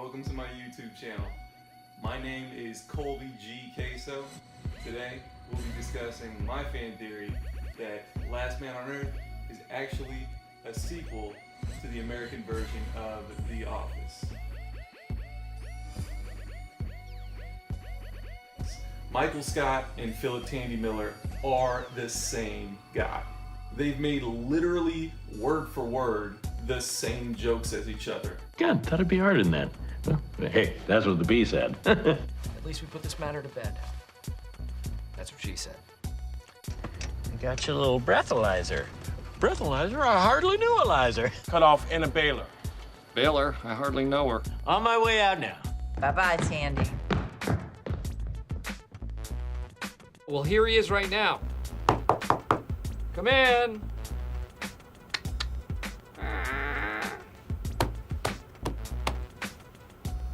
welcome to my YouTube channel. My name is Colby G. Queso. Today, we'll be discussing my fan theory that Last Man on Earth is actually a sequel to the American version of The Office. Michael Scott and Philip Tandy Miller are the same guy. They've made literally word for word the same jokes as each other. God, thought it'd be harder than that. Well, hey, that's what the bee said. At least we put this matter to bed. That's what she said. You got your little breathalyzer. Breathalyzer? I hardly knew Elizer. Cut off in a baler. Baler? I hardly know her. On my way out now. Bye-bye, Tandy. Well, here he is right now. Come in.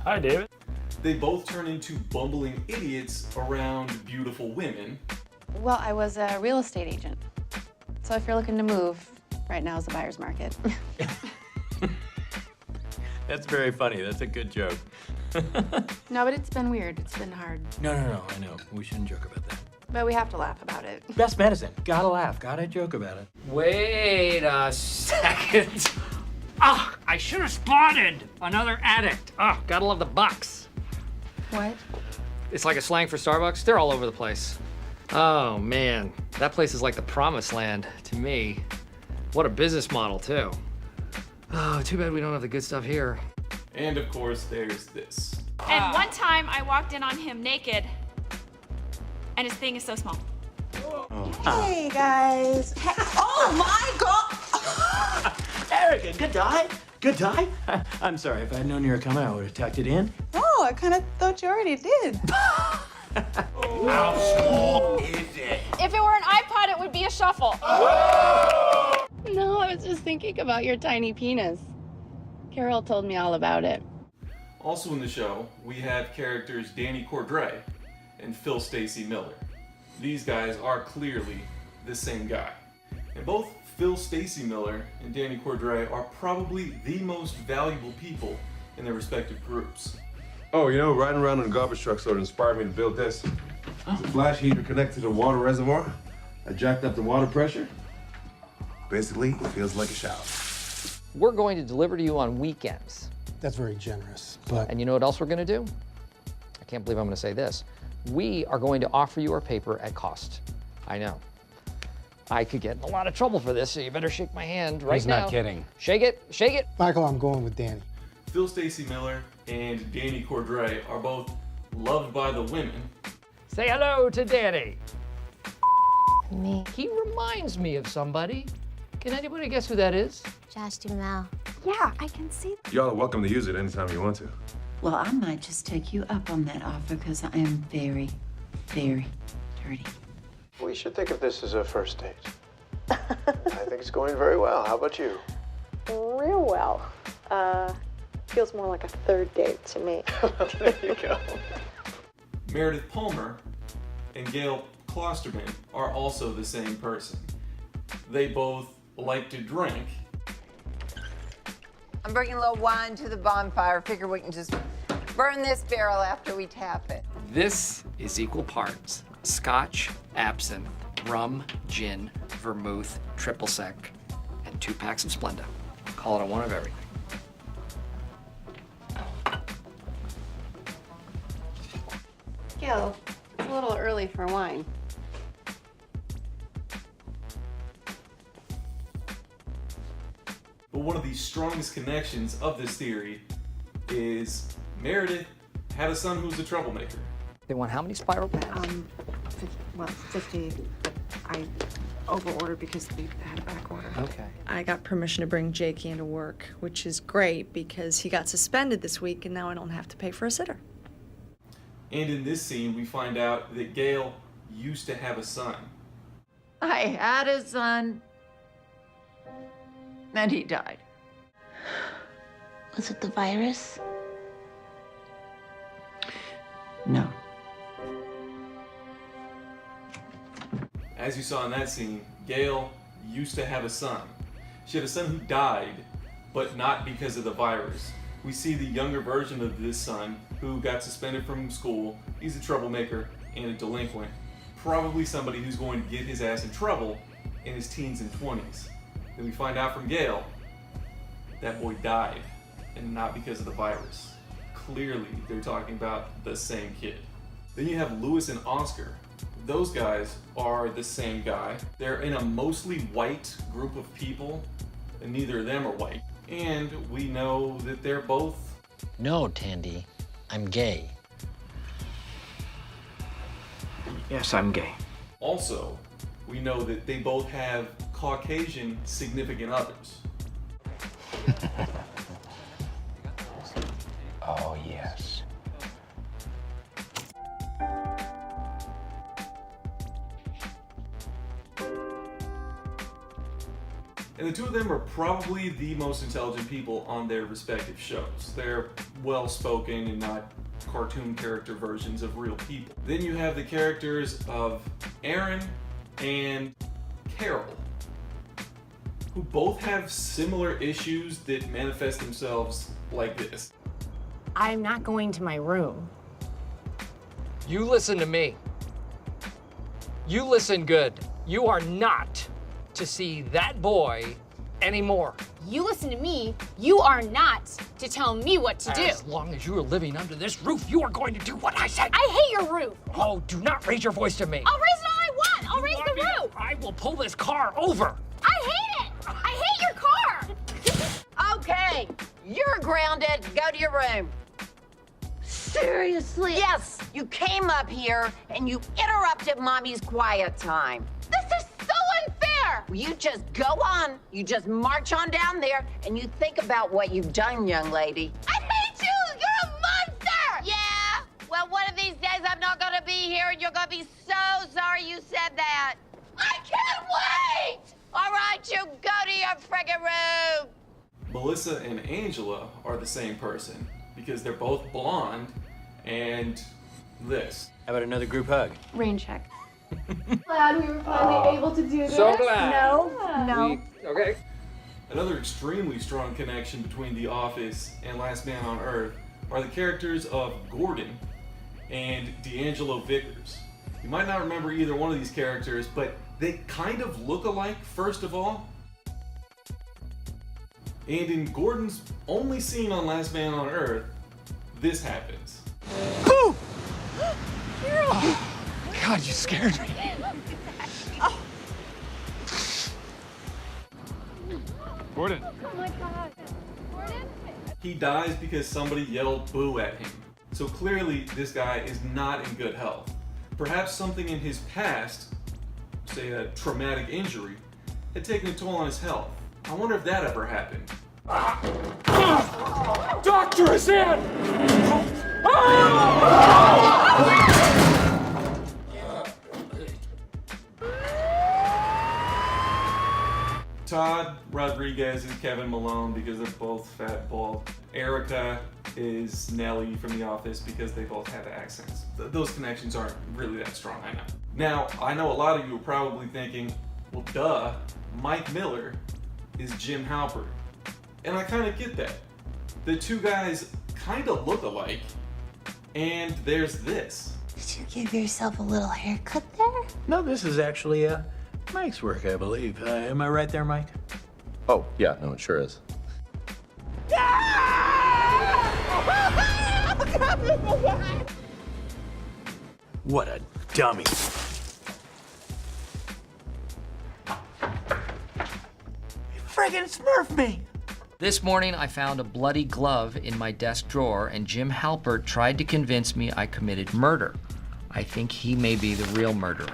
Hi, David. They both turn into bumbling idiots around beautiful women. Well, I was a real estate agent. So if you're looking to move, right now is the buyer's market. That's very funny. That's a good joke. No, but it's been weird. It's been hard. No, I know. We shouldn't joke about that. But we have to laugh about it. Best medicine. Gotta laugh. Gotta joke about it. Wait a second. Ah, I should have spotted another addict. Ah, gotta love the Bucks. What? It's like a slang for Starbucks. They're all over the place. Oh man, that place is like the promised land to me. What a business model too. Oh, too bad we don't have the good stuff here. And of course, there's this. And one time I walked in on him naked, and his thing is so small. Hey guys. Hey. Oh my God! Erica, good die. Good die. I'm sorry. If I'd known you were coming, I would have tucked it in. Oh, I kind of thought you already did. How small is it? If it were an iPod, it would be a shuffle. No, I was just thinking about your tiny penis. Carol told me all about it. Also in the show, we have characters Danny Cordray and Phil Stacy Miller. These guys are clearly the same guy. And both Phil Stacy Miller and Danny Cordray are probably the most valuable people in their respective groups. Oh, you know, riding around in a garbage truck sort of inspired me to build this. It's a flash heater connected to a water reservoir. I jacked up the water pressure. Basically, it feels like a shower. We're going to deliver to you on weekends. That's very generous, but... And you know what else we're gonna do? I can't believe I'm gonna say this. We are going to offer you our paper at cost. I know. I could get in a lot of trouble for this, so you better shake my hand right He's now. not kidding. Shake it, shake it. Michael, I'm going with Danny. Phil Stacy Miller and Danny Cordray are both loved by the women. Say hello to Danny. Me. He reminds me of somebody. Can anybody guess who that is? Josh Duhamel. Yeah, I can see. Y'all are welcome to use it anytime you want to. Well, I might just take you up on that offer because I am very, very dirty. We should think of this as a first date. I think it's going very well. How about you? Real well. Feels more like a third date to me. There you go. Meredith Palmer and Gail Klosterman are also the same person. They both like to drink. I'm bringing a little wine to the bonfire. Figure we can just burn this barrel after we tap it. This is equal parts Scotch, absinthe, rum, gin, vermouth, triple sec, and 2 packs of Splenda. Call it a one of everything. Gil, it's a little early for wine. But one of the strongest connections of this theory is Meredith had a son who was a troublemaker. They want how many spiral packs? 50. I over-ordered because they had a back order. Okay. I got permission to bring Jakey into work, which is great because he got suspended this week and now I don't have to pay for a sitter. And in this scene, we find out that Gail used to have a son. I had a son, and he died. Was it the virus? No. As you saw in that scene, Gail used to have a son. She had a son who died, but not because of the virus. we see the younger version of this son who got suspended from school. He's a troublemaker and a delinquent. Probably somebody who's going to get his ass in trouble in his teens and 20s. Then we find out from Gale that boy died, and not because of the virus. Clearly, they're talking about the same kid. Then you have Lewis and Oscar. Those guys are the same guy. They're in a mostly white group of people, and neither of them are white. And we know that they're both... No, Tandy. I'm gay. Yes, I'm gay. Also, we know that they both have Caucasian significant others. Oh, yes. And the two of them are probably the most intelligent people on their respective shows. They're well-spoken and not cartoon character versions of real people. Then you have the characters of Aaron and Carol, who both have similar issues that manifest themselves like this. I'm not going to my room. You listen to me. You listen good. You are not to see that boy anymore. You listen to me. You are not to tell me what to do. As long as you are living under this roof, you are going to do what I said. I hate your roof. Oh, do not raise your voice to me. I'll raise it all I want. I'll raise the roof. I will pull this car over. I hate it. I hate your car. Okay, you're grounded. Go to your room. Seriously? Yes, you came up here and you interrupted Mommy's quiet time. This is so unfair. You just go on, you just march on down there, and you think about what you've done, young lady. I hate you. You're a monster. Yeah, well, one of these days I'm not gonna be here and you're gonna be so sorry you said that. I can't wait. All right, you go to your friggin' room. Melissa and Angela are the same person because they're both blonde and this. How about another group hug? Rain check. Glad we were finally able to do this. So glad. No. Okay. Another extremely strong connection between The Office and Last Man on Earth are the characters of Gordon and D'Angelo Vickers. You might not remember either one of these characters, but they kind of look alike, first of all. And in Gordon's only scene on Last Man on Earth, this happens. Boo! God, you scared me. Gordon. Oh my God. Gordon? He dies because somebody yelled boo at him. So clearly this guy is not in good health. Perhaps something in his past, say a traumatic injury, had taken a toll on his health. I wonder if that ever happened. Doctor is in! Todd Rodriguez is Kevin Malone because they're both fat, bald. Erica is Nellie from The Office because they both have accents. Those connections aren't really that strong, I know. Now, I know a lot of you are probably thinking, well, duh, Mike Miller is Jim Halpert. And I kind of get that. The two guys kind of look alike. And there's this. Did you give yourself a little haircut there? No, this is actually Mike's work, I believe. Am I right there, Mike? Oh, yeah, no, it sure is. What a dummy. You friggin' smurfed me! This morning, I found a bloody glove in my desk drawer, and Jim Halpert tried to convince me I committed murder. I think he may be the real murderer.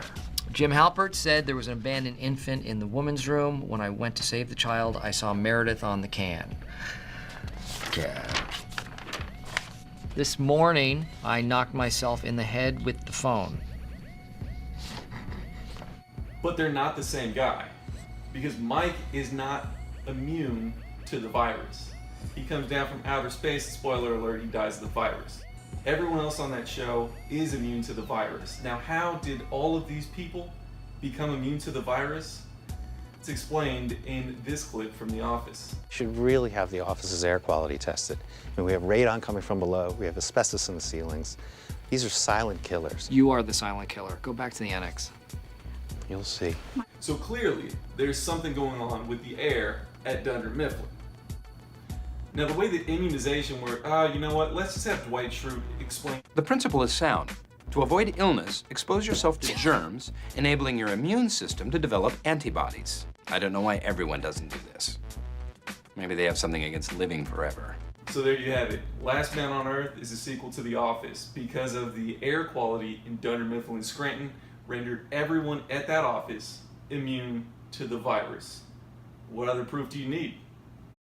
Jim Halpert said there was an abandoned infant in the woman's room. When I went to save the child, I saw Meredith on the can. Yeah. This morning, I knocked myself in the head with the phone. But they're not the same guy. Because Mike is not immune to the virus. He comes down from outer space, spoiler alert, he dies of the virus. Everyone else on that show is immune to the virus. Now, how did all of these people become immune to the virus? It's explained in this clip from The Office. Should really have the office's air quality tested. I mean, we have radon coming from below, we have asbestos in the ceilings. These are silent killers. You are the silent killer. Go back to the annex. You'll see. So clearly, there's something going on with the air at Dunder Mifflin. Now, the way that immunization works, you know what? Let's just have Dwight Schrute explain. The principle is sound. To avoid illness, expose yourself to germs, enabling your immune system to develop antibodies. I don't know why everyone doesn't do this. Maybe they have something against living forever. So there you have it. Last Man on Earth is a sequel to The Office because of the air quality in Dunder Mifflin and Scranton rendered everyone at that office immune to the virus. What other proof do you need?